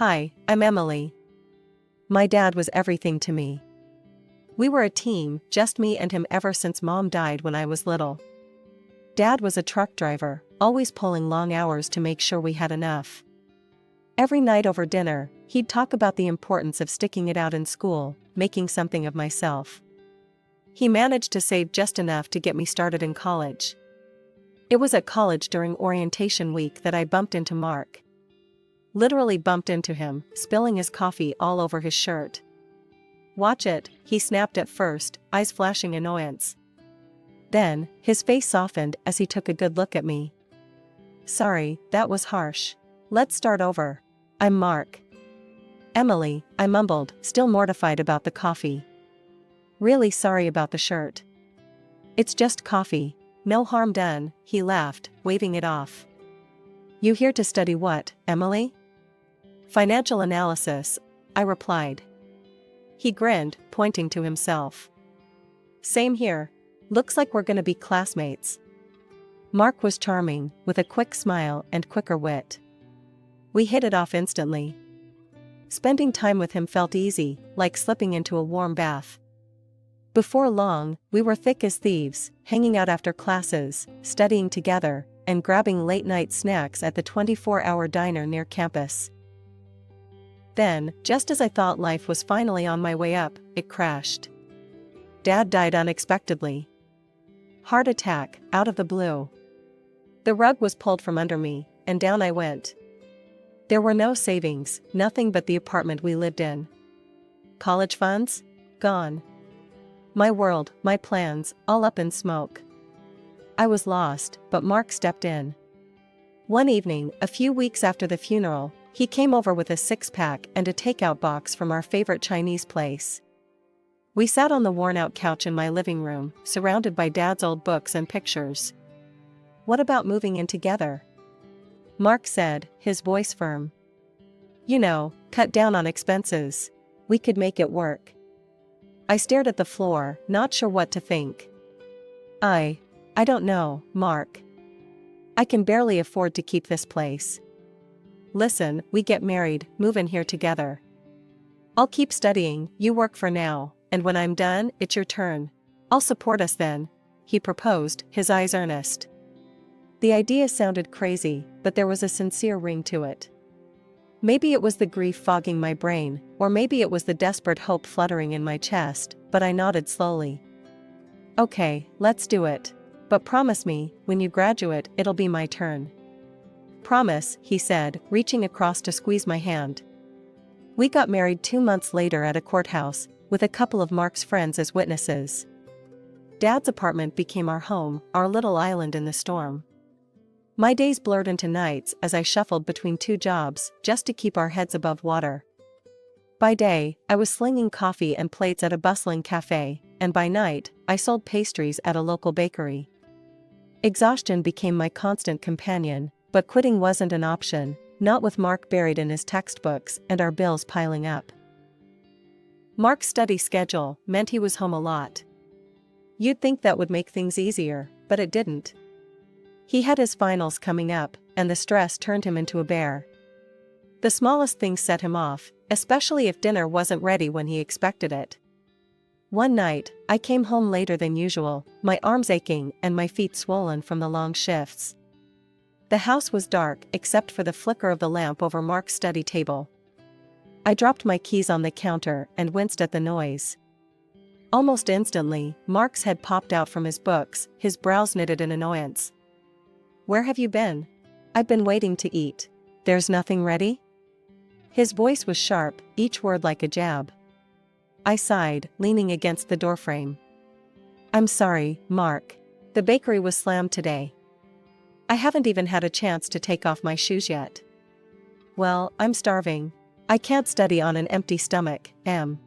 Hi, I'm Emily. My dad was everything to me. We were a team, just me and him ever since Mom died when I was little. Dad was a truck driver, always pulling long hours to make sure we had enough. Every night over dinner, he'd talk about the importance of sticking it out in school, making something of myself. He managed to save just enough to get me started in college. It was at college during orientation week that I bumped into Mark. Literally bumped into him, spilling his coffee all over his shirt. "Watch it," he snapped at first, eyes flashing annoyance. Then, his face softened as he took a good look at me. "Sorry, that was harsh. Let's start over. I'm Mark." "Emily," I mumbled, still mortified about the coffee. "Really sorry about the shirt." "It's just coffee. No harm done," he laughed, waving it off. "You here to study what, Emily?" "Financial analysis," I replied. He grinned, pointing to himself. "Same here. Looks like we're gonna be classmates." Mark was charming, with a quick smile and quicker wit. We hit it off instantly. Spending time with him felt easy, like slipping into a warm bath. Before long, we were thick as thieves, hanging out after classes, studying together, and grabbing late-night snacks at the 24-hour diner near campus. Then, just as I thought life was finally on my way up, it crashed. Dad died unexpectedly. Heart attack, out of the blue. The rug was pulled from under me, and down I went. There were no savings, nothing but the apartment we lived in. College funds? Gone. My world, my plans, all up in smoke. I was lost, but Mark stepped in. One evening, a few weeks after the funeral, he came over with a six-pack and a takeout box from our favorite Chinese place. We sat on the worn-out couch in my living room, surrounded by Dad's old books and pictures. "What about moving in together?" Mark said, his voice firm. "You know, cut down on expenses. We could make it work." I stared at the floor, not sure what to think. I don't know, Mark. I can barely afford to keep this place. Listen, we get married, move in here together. I'll keep studying, you work for now, and when I'm done, it's your turn. I'll support us then," he proposed, his eyes earnest. The idea sounded crazy, but there was a sincere ring to it. Maybe it was the grief fogging my brain, or maybe it was the desperate hope fluttering in my chest, but I nodded slowly. "Okay, let's do it. But promise me, when you graduate, it'll be my turn." "Promise," he said, reaching across to squeeze my hand. We got married 2 months later at a courthouse, with a couple of Mark's friends as witnesses. Dad's apartment became our home, our little island in the storm. My days blurred into nights as I shuffled between 2 jobs, just to keep our heads above water. By day, I was slinging coffee and plates at a bustling cafe, and by night, I sold pastries at a local bakery. Exhaustion became my constant companion, but quitting wasn't an option, not with Mark buried in his textbooks and our bills piling up. Mark's study schedule meant he was home a lot. You'd think that would make things easier, but it didn't. He had his finals coming up, and the stress turned him into a bear. The smallest thing set him off, especially if dinner wasn't ready when he expected it. One night, I came home later than usual, my arms aching and my feet swollen from the long shifts. The house was dark except for the flicker of the lamp over Mark's study table. I dropped my keys on the counter and winced at the noise. Almost instantly, Mark's head popped out from his books, his brows knitted in annoyance. "Where have you been?" "I've been waiting to eat. There's nothing ready?" His voice was sharp, each word like a jab. I sighed, leaning against the doorframe. "I'm sorry, Mark. The bakery was slammed today. I haven't even had a chance to take off my shoes yet." "Well, I'm starving. I can't study on an empty stomach, Em."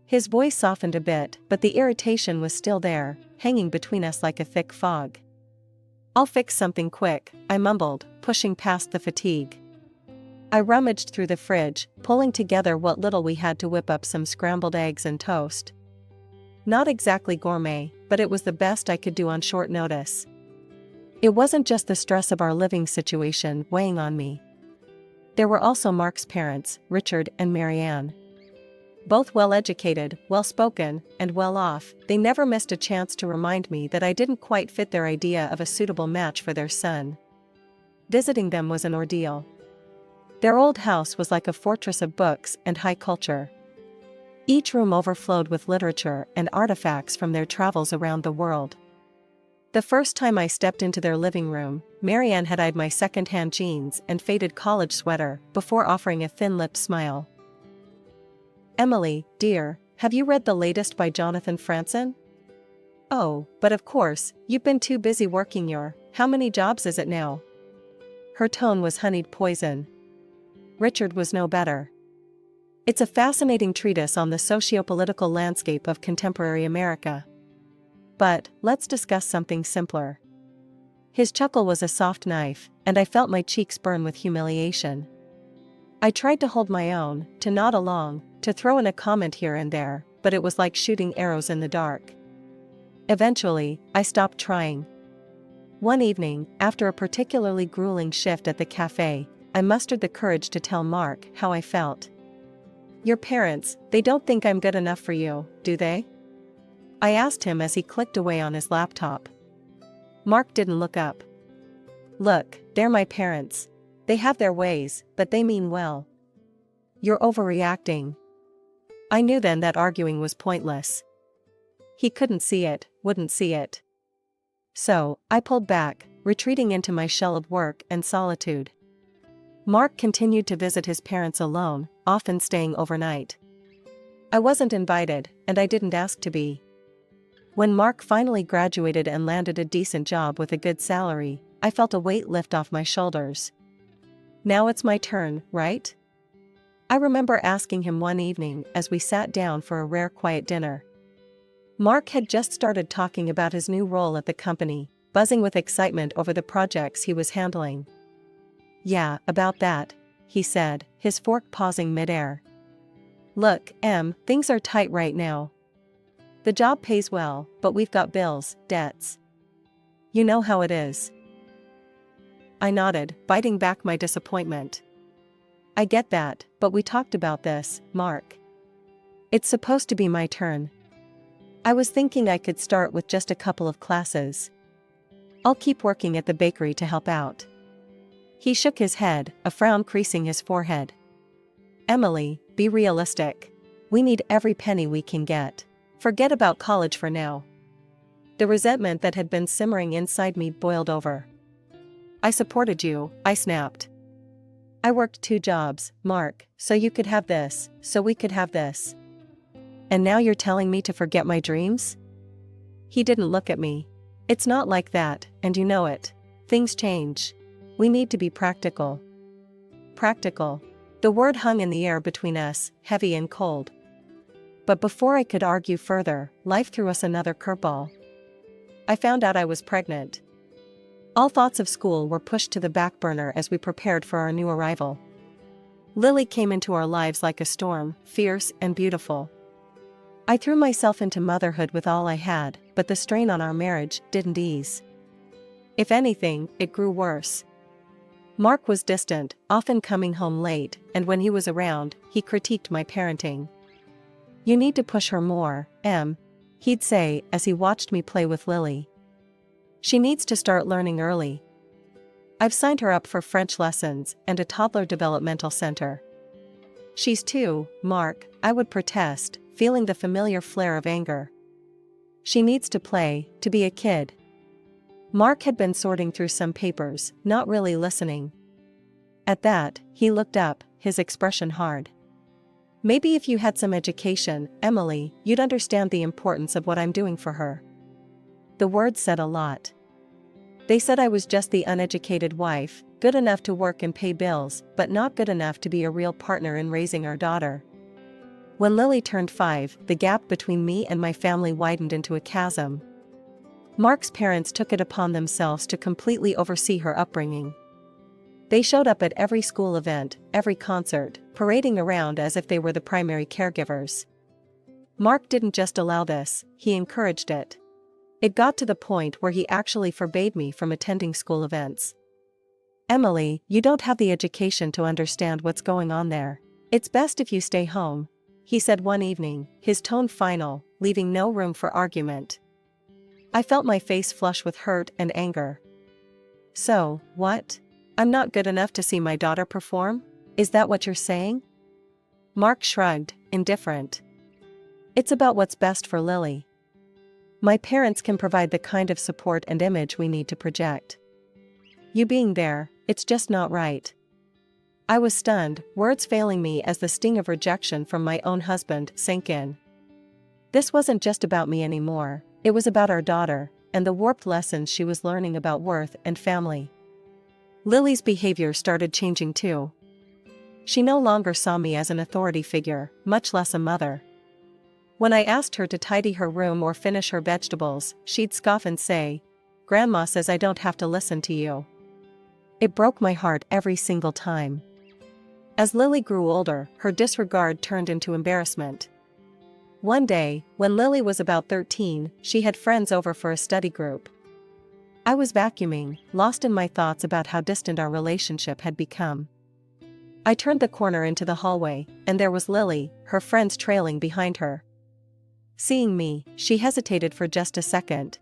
His voice softened a bit, but the irritation was still there, hanging between us like a thick fog. "I'll fix something quick," I mumbled, pushing past the fatigue. I rummaged through the fridge, pulling together what little we had to whip up some scrambled eggs and toast. Not exactly gourmet, but it was the best I could do on short notice. It wasn't just the stress of our living situation weighing on me. There were also Mark's parents, Richard and Marianne. Both well-educated, well-spoken, and well-off, they never missed a chance to remind me that I didn't quite fit their idea of a suitable match for their son. Visiting them was an ordeal. Their old house was like a fortress of books and high culture. Each room overflowed with literature and artifacts from their travels around the world. The first time I stepped into their living room, Marianne had eyed my second-hand jeans and faded college sweater before offering a thin-lipped smile. "Emily, dear, have you read the latest by Jonathan Franzen?" "Oh, but of course, you've been too busy working your, how many jobs is it now?" Her tone was honeyed poison. Richard was no better. "It's a fascinating treatise on the socio-political landscape of contemporary America. But, let's discuss something simpler." His chuckle was a soft knife, and I felt my cheeks burn with humiliation. I tried to hold my own, to nod along, to throw in a comment here and there, but it was like shooting arrows in the dark. Eventually, I stopped trying. One evening, after a particularly grueling shift at the cafe, I mustered the courage to tell Mark how I felt. "Your parents, they don't think I'm good enough for you, do they?" I asked him as he clicked away on his laptop. Mark didn't look up. "Look, they're my parents. They have their ways, but they mean well." "You're overreacting." I knew then that arguing was pointless. He couldn't see it, wouldn't see it. So, I pulled back, retreating into my shell of work and solitude. Mark continued to visit his parents alone, often staying overnight. I wasn't invited, and I didn't ask to be. When Mark finally graduated and landed a decent job with a good salary, I felt a weight lift off my shoulders. Now it's my turn, right? I remember asking him one evening as we sat down for a rare quiet dinner. Mark had just started talking about his new role at the company, buzzing with excitement over the projects he was handling. "Yeah, about that," he said, his fork pausing midair. "Look, things are tight right now. The job pays well, but we've got bills, debts. You know how it is." I nodded, biting back my disappointment. "I get that, but we talked about this, Mark. It's supposed to be my turn. I was thinking I could start with just a couple of classes. I'll keep working at the bakery to help out." He shook his head, a frown creasing his forehead. "Emily, be realistic. We need every penny we can get. Forget about college for now." The resentment that had been simmering inside me boiled over. "I supported you," I snapped. "I worked 2 jobs, Mark, so you could have this, so we could have this. And now you're telling me to forget my dreams?" He didn't look at me. "It's not like that, and you know it. Things change. We need to be practical." Practical. The word hung in the air between us, heavy and cold. But before I could argue further, life threw us another curveball. I found out I was pregnant. All thoughts of school were pushed to the back burner as we prepared for our new arrival. Lily came into our lives like a storm, fierce and beautiful. I threw myself into motherhood with all I had, but the strain on our marriage didn't ease. If anything, it grew worse. Mark was distant, often coming home late, and when he was around, he critiqued my parenting. "You need to push her more, he'd say as he watched me play with Lily. "She needs to start learning early. I've signed her up for French lessons and a toddler developmental center." "She's 2, Mark," I would protest, feeling the familiar flare of anger. "She needs to play, to be a kid." Mark had been sorting through some papers, not really listening. At that, he looked up, his expression hard. "Maybe if you had some education, Emily, you'd understand the importance of what I'm doing for her." The words said a lot. They said I was just the uneducated wife, good enough to work and pay bills, but not good enough to be a real partner in raising our daughter. When Lily turned 5, the gap between me and my family widened into a chasm. Mark's parents took it upon themselves to completely oversee her upbringing. They showed up at every school event, every concert, parading around as if they were the primary caregivers. Mark didn't just allow this, he encouraged it. It got to the point where he actually forbade me from attending school events. Emily, you don't have the education to understand what's going on there. It's best if you stay home, he said one evening, his tone final, leaving no room for argument. I felt my face flush with hurt and anger. So, what? I'm not good enough to see my daughter perform? Is that what you're saying? Mark shrugged, indifferent. It's about what's best for Lily. My parents can provide the kind of support and image we need to project. You being there, it's just not right. I was stunned, words failing me as the sting of rejection from my own husband sank in. This wasn't just about me anymore, it was about our daughter, and the warped lessons she was learning about worth and family. Lily's behavior started changing too. She no longer saw me as an authority figure, much less a mother. When I asked her to tidy her room or finish her vegetables, she'd scoff and say, "Grandma says I don't have to listen to you." It broke my heart every single time. As Lily grew older, her disregard turned into embarrassment. One day, when Lily was about 13, she had friends over for a study group. I was vacuuming, lost in my thoughts about how distant our relationship had become. I turned the corner into the hallway, and there was Lily, her friends trailing behind her. Seeing me, she hesitated for just a second.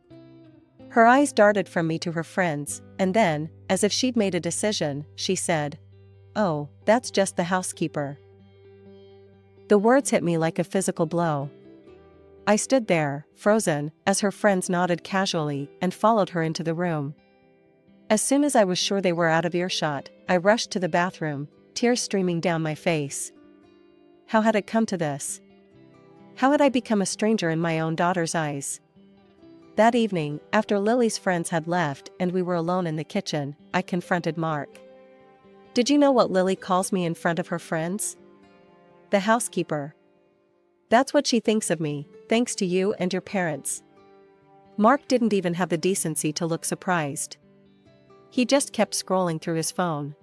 Her eyes darted from me to her friends, and then, as if she'd made a decision, she said, "Oh, that's just the housekeeper." The words hit me like a physical blow. I stood there, frozen, as her friends nodded casually and followed her into the room. As soon as I was sure they were out of earshot, I rushed to the bathroom, tears streaming down my face. How had it come to this? How had I become a stranger in my own daughter's eyes? That evening, after Lily's friends had left and we were alone in the kitchen, I confronted Mark. "Did you know what Lily calls me in front of her friends? The housekeeper. That's what she thinks of me, thanks to you and your parents." Mark didn't even have the decency to look surprised. He just kept scrolling through his phone.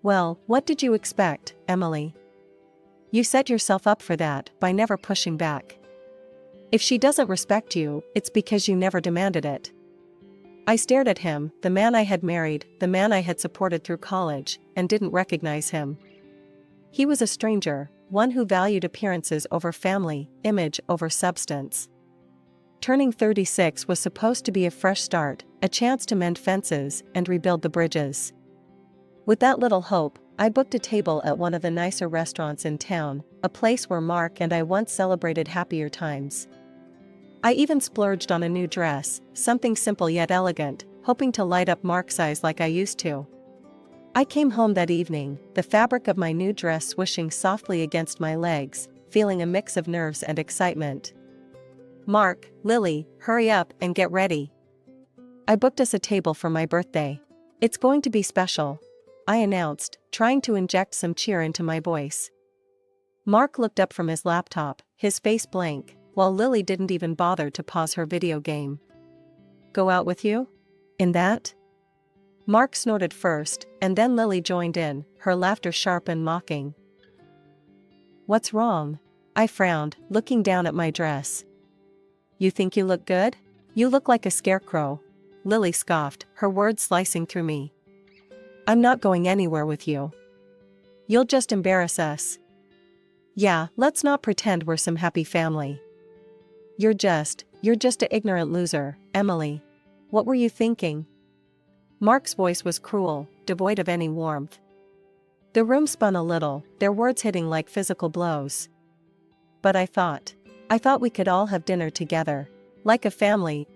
"Well, what did you expect, Emily? You set yourself up for that by never pushing back. If she doesn't respect you, it's because you never demanded it." I stared at him, the man I had married, the man I had supported through college, and didn't recognize him. He was a stranger, one who valued appearances over family, image over substance. Turning 36 was supposed to be a fresh start, a chance to mend fences and rebuild the bridges. With that little hope, I booked a table at one of the nicer restaurants in town, a place where Mark and I once celebrated happier times. I even splurged on a new dress, something simple yet elegant, hoping to light up Mark's eyes like I used to. I came home that evening, the fabric of my new dress swishing softly against my legs, feeling a mix of nerves and excitement. "Mark, Lily, hurry up and get ready. I booked us a table for my birthday. It's going to be special," I announced, trying to inject some cheer into my voice. Mark looked up from his laptop, his face blank, while Lily didn't even bother to pause her video game. "Go out with you? In that?" Mark snorted first, and then Lily joined in, her laughter sharp and mocking. "What's wrong?" I frowned, looking down at my dress. "You think you look good? You look like a scarecrow," Lily scoffed, her words slicing through me. "I'm not going anywhere with you. You'll just embarrass us." "Yeah, let's not pretend we're some happy family. You're just an ignorant loser, Emily. What were you thinking?" Mark's voice was cruel, devoid of any warmth. The room spun a little, their words hitting like physical blows. "But I thought we could all have dinner together. Like a family,"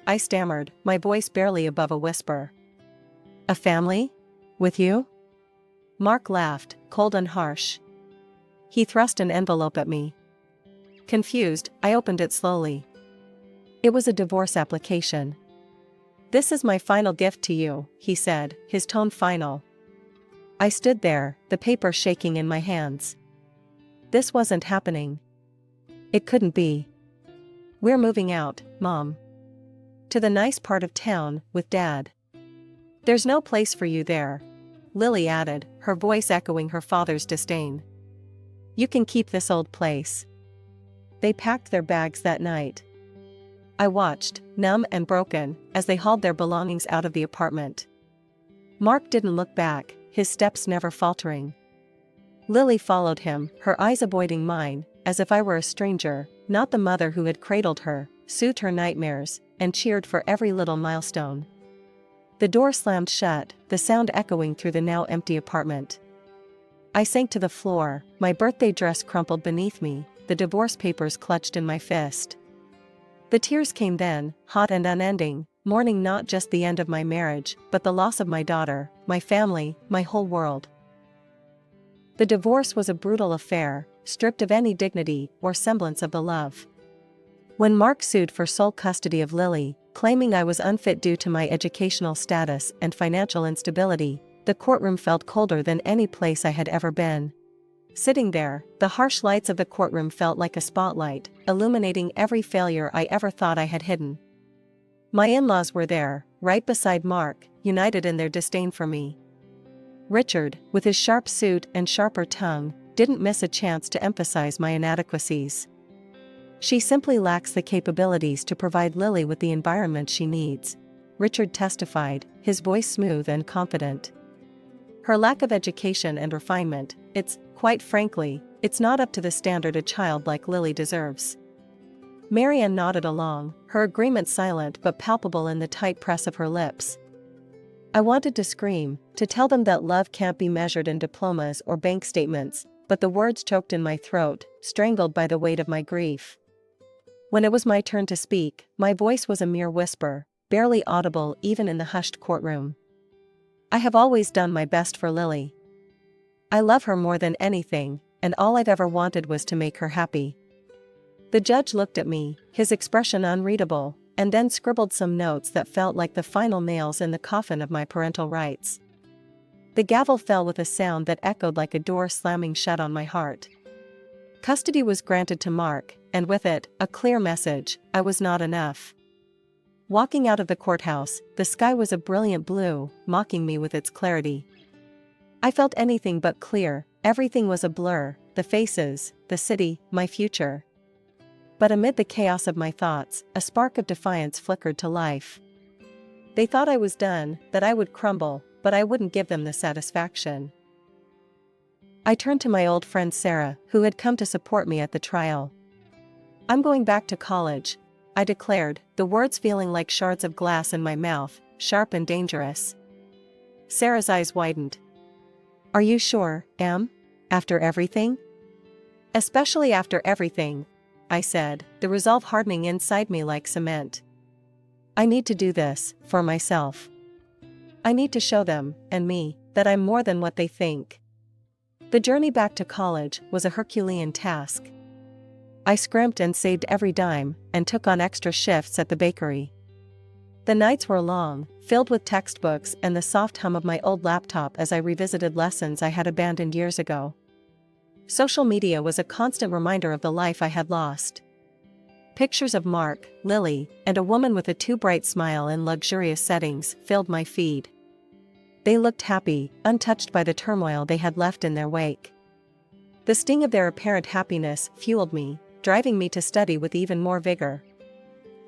I stammered, my voice barely above a whisper. "A family? With you?" Mark laughed, cold and harsh. He thrust an envelope at me. Confused, I opened it slowly. It was a divorce application. "This is my final gift to you," he said, his tone final. I stood there, the paper shaking in my hands. This wasn't happening. It couldn't be. "We're moving out, Mom. To the nice part of town, with Dad." "There's no place for you there," Lily added, her voice echoing her father's disdain. "You can keep this old place." They packed their bags that night. I watched, numb and broken, as they hauled their belongings out of the apartment. Mark didn't look back, his steps never faltering. Lily followed him, her eyes avoiding mine, as if I were a stranger, not the mother who had cradled her, soothed her nightmares, and cheered for every little milestone. The door slammed shut, the sound echoing through the now empty apartment. I sank to the floor, my birthday dress crumpled beneath me, the divorce papers clutched in my fist. The tears came then, hot and unending, mourning not just the end of my marriage, but the loss of my daughter, my family, my whole world. The divorce was a brutal affair, stripped of any dignity or semblance of the love. When Mark sued for sole custody of Lily, claiming I was unfit due to my educational status and financial instability, the courtroom felt colder than any place I had ever been. Sitting there, the harsh lights of the courtroom felt like a spotlight, illuminating every failure I ever thought I had hidden. My in-laws were there, right beside Mark, united in their disdain for me. Richard, with his sharp suit and sharper tongue, didn't miss a chance to emphasize my inadequacies. She simply lacks the capabilities to provide Lily with the environment she needs, Richard testified, his voice smooth and confident. Her lack of education and refinement, quite frankly, it's not up to the standard a child like Lily deserves. Marianne nodded along, her agreement silent but palpable in the tight press of her lips. I wanted to scream, to tell them that love can't be measured in diplomas or bank statements, but the words choked in my throat, strangled by the weight of my grief. When it was my turn to speak, my voice was a mere whisper, barely audible even in the hushed courtroom. I have always done my best for Lily. I love her more than anything, and all I've ever wanted was to make her happy. The judge looked at me, his expression unreadable, and then scribbled some notes that felt like the final nails in the coffin of my parental rights. The gavel fell with a sound that echoed like a door slamming shut on my heart. Custody was granted to Mark, and with it, a clear message: I was not enough. Walking out of the courthouse, the sky was a brilliant blue, mocking me with its clarity. I felt anything but clear, everything was a blur, the faces, the city, my future. But amid the chaos of my thoughts, a spark of defiance flickered to life. They thought I was done, that I would crumble, but I wouldn't give them the satisfaction. I turned to my old friend Sarah, who had come to support me at the trial. I'm going back to college, I declared, the words feeling like shards of glass in my mouth, sharp and dangerous. Sarah's eyes widened. Are you sure, Em? After everything? Especially after everything, I said, the resolve hardening inside me like cement. I need to do this, for myself. I need to show them, and me, that I'm more than what they think. The journey back to college was a Herculean task. I scrimped and saved every dime, and took on extra shifts at the bakery. The nights were long, filled with textbooks and the soft hum of my old laptop as I revisited lessons I had abandoned years ago. Social media was a constant reminder of the life I had lost. Pictures of Mark, Lily, and a woman with a too bright smile in luxurious settings filled my feed. They looked happy, untouched by the turmoil they had left in their wake. The sting of their apparent happiness fueled me, driving me to study with even more vigor.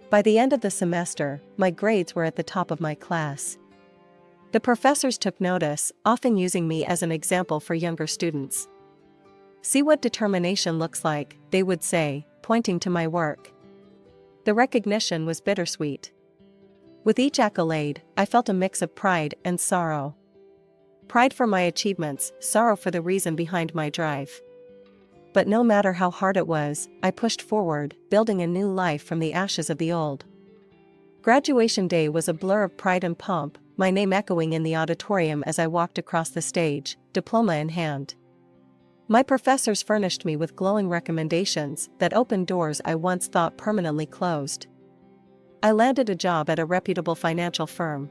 By the end of the semester, my grades were at the top of my class. The professors took notice, often using me as an example for younger students. See what determination looks like, they would say, pointing to my work. The recognition was bittersweet. With each accolade, I felt a mix of pride and sorrow. Pride for my achievements, sorrow for the reason behind my drive. But no matter how hard it was, I pushed forward, building a new life from the ashes of the old. Graduation day was a blur of pride and pomp, my name echoing in the auditorium as I walked across the stage, diploma in hand. My professors furnished me with glowing recommendations that opened doors I once thought permanently closed. I landed a job at a reputable financial firm.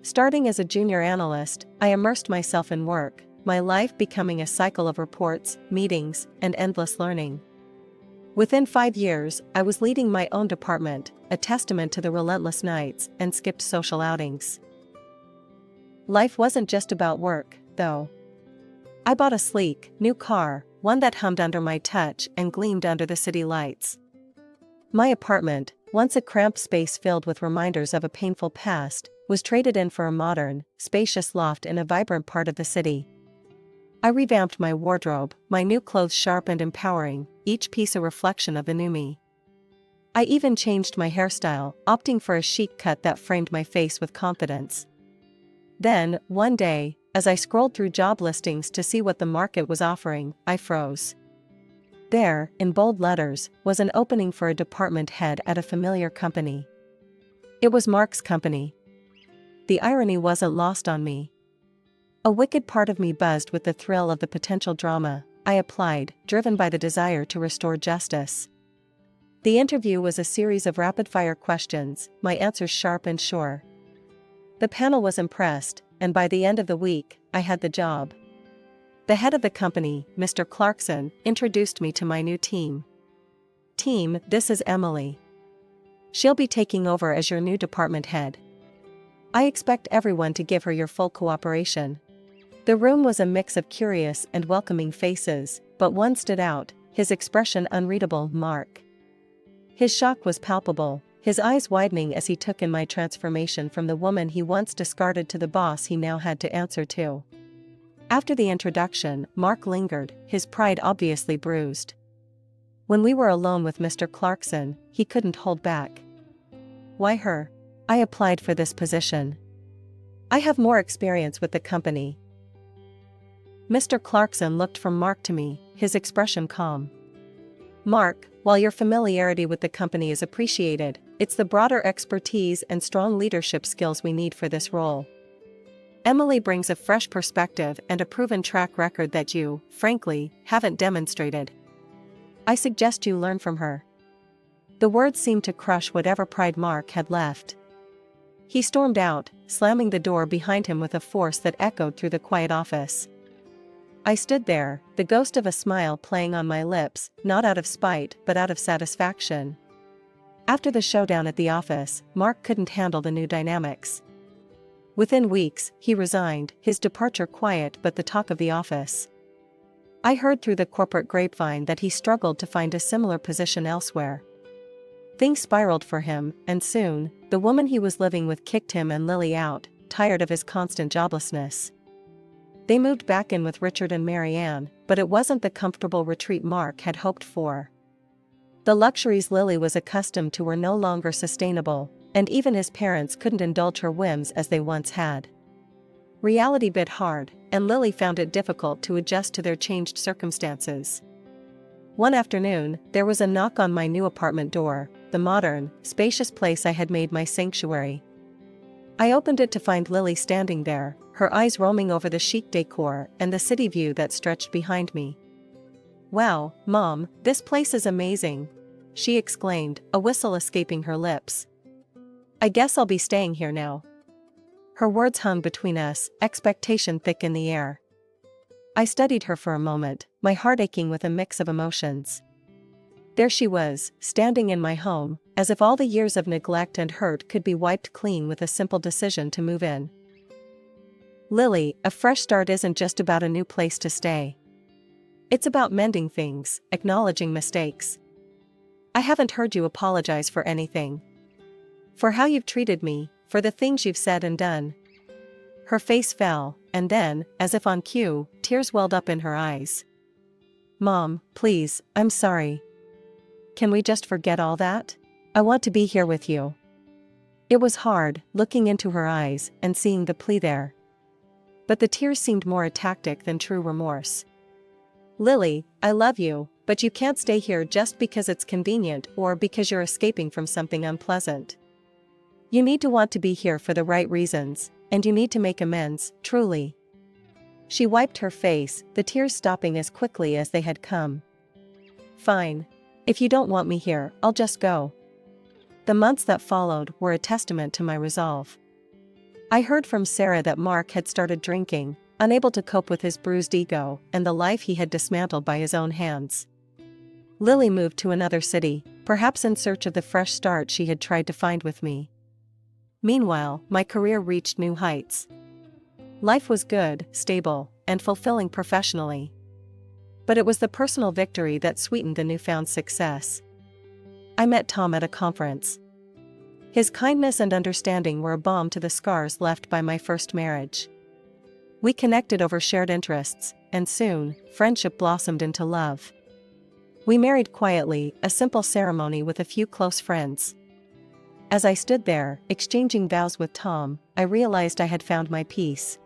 Starting as a junior analyst, I immersed myself in work, my life becoming a cycle of reports, meetings, and endless learning. Within 5 years, I was leading my own department, a testament to the relentless nights and skipped social outings. Life wasn't just about work, though. I bought a sleek, new car, one that hummed under my touch and gleamed under the city lights. My apartment, once a cramped space filled with reminders of a painful past, was traded in for a modern, spacious loft in a vibrant part of the city. I revamped my wardrobe, my new clothes sharp and empowering, each piece a reflection of the new me. I even changed my hairstyle, opting for a chic cut that framed my face with confidence. Then, one day, as I scrolled through job listings to see what the market was offering, I froze. There, in bold letters, was an opening for a department head at a familiar company. It was Mark's company. The irony wasn't lost on me. A wicked part of me buzzed with the thrill of the potential drama. I applied, driven by the desire to restore justice. The interview was a series of rapid-fire questions, my answers sharp and sure. The panel was impressed, and by the end of the week, I had the job. The head of the company, Mr. Clarkson, introduced me to my new team. Team, this is Emily. She'll be taking over as your new department head. I expect everyone to give her your full cooperation. The room was a mix of curious and welcoming faces, but one stood out, his expression unreadable, Mark. His shock was palpable, his eyes widening as he took in my transformation from the woman he once discarded to the boss he now had to answer to. After the introduction, Mark lingered, his pride obviously bruised. When we were alone with Mr. Clarkson, he couldn't hold back. Why her? I applied for this position. I have more experience with the company. Mr. Clarkson looked from Mark to me, his expression calm. Mark, while your familiarity with the company is appreciated, it's the broader expertise and strong leadership skills we need for this role. Emily brings a fresh perspective and a proven track record that you, frankly, haven't demonstrated. I suggest you learn from her. The words seemed to crush whatever pride Mark had left. He stormed out, slamming the door behind him with a force that echoed through the quiet office. I stood there, the ghost of a smile playing on my lips, not out of spite but out of satisfaction. After the showdown at the office, Mark couldn't handle the new dynamics. Within weeks, he resigned, his departure quiet but the talk of the office. I heard through the corporate grapevine that he struggled to find a similar position elsewhere. Things spiraled for him, and soon, the woman he was living with kicked him and Lily out, tired of his constant joblessness. They moved back in with Richard and Marianne, but it wasn't the comfortable retreat Mark had hoped for. The luxuries Lily was accustomed to were no longer sustainable, and even his parents couldn't indulge her whims as they once had. Reality bit hard, and Lily found it difficult to adjust to their changed circumstances. One afternoon, there was a knock on my new apartment door, the modern, spacious place I had made my sanctuary. I opened it to find Lily standing there, her eyes roaming over the chic decor and the city view that stretched behind me. "Wow, Mom, this place is amazing," she exclaimed, a whistle escaping her lips. "I guess I'll be staying here now." Her words hung between us, expectation thick in the air. I studied her for a moment, my heart aching with a mix of emotions. There she was, standing in my home, as if all the years of neglect and hurt could be wiped clean with a simple decision to move in. "Lily, a fresh start isn't just about a new place to stay. It's about mending things, acknowledging mistakes. I haven't heard you apologize for anything. For how you've treated me, for the things you've said and done." Her face fell, and then, as if on cue, tears welled up in her eyes. "Mom, please, I'm sorry. Can we just forget all that? I want to be here with you." It was hard, looking into her eyes and seeing the plea there. But the tears seemed more a tactic than true remorse. "Lily, I love you, but you can't stay here just because it's convenient or because you're escaping from something unpleasant. You need to want to be here for the right reasons, and you need to make amends, truly." She wiped her face, the tears stopping as quickly as they had come. "Fine. If you don't want me here, I'll just go." The months that followed were a testament to my resolve. I heard from Sarah that Mark had started drinking, unable to cope with his bruised ego and the life he had dismantled by his own hands. Lily moved to another city, perhaps in search of the fresh start she had tried to find with me. Meanwhile, my career reached new heights. Life was good, stable, and fulfilling professionally. But it was the personal victory that sweetened the newfound success. I met Tom at a conference. His kindness and understanding were a balm to the scars left by my first marriage. We connected over shared interests, and soon, friendship blossomed into love. We married quietly, a simple ceremony with a few close friends. As I stood there, exchanging vows with Tom, I realized I had found my peace.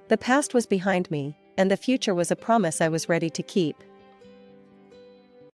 The past was behind me, and the future was a promise I was ready to keep.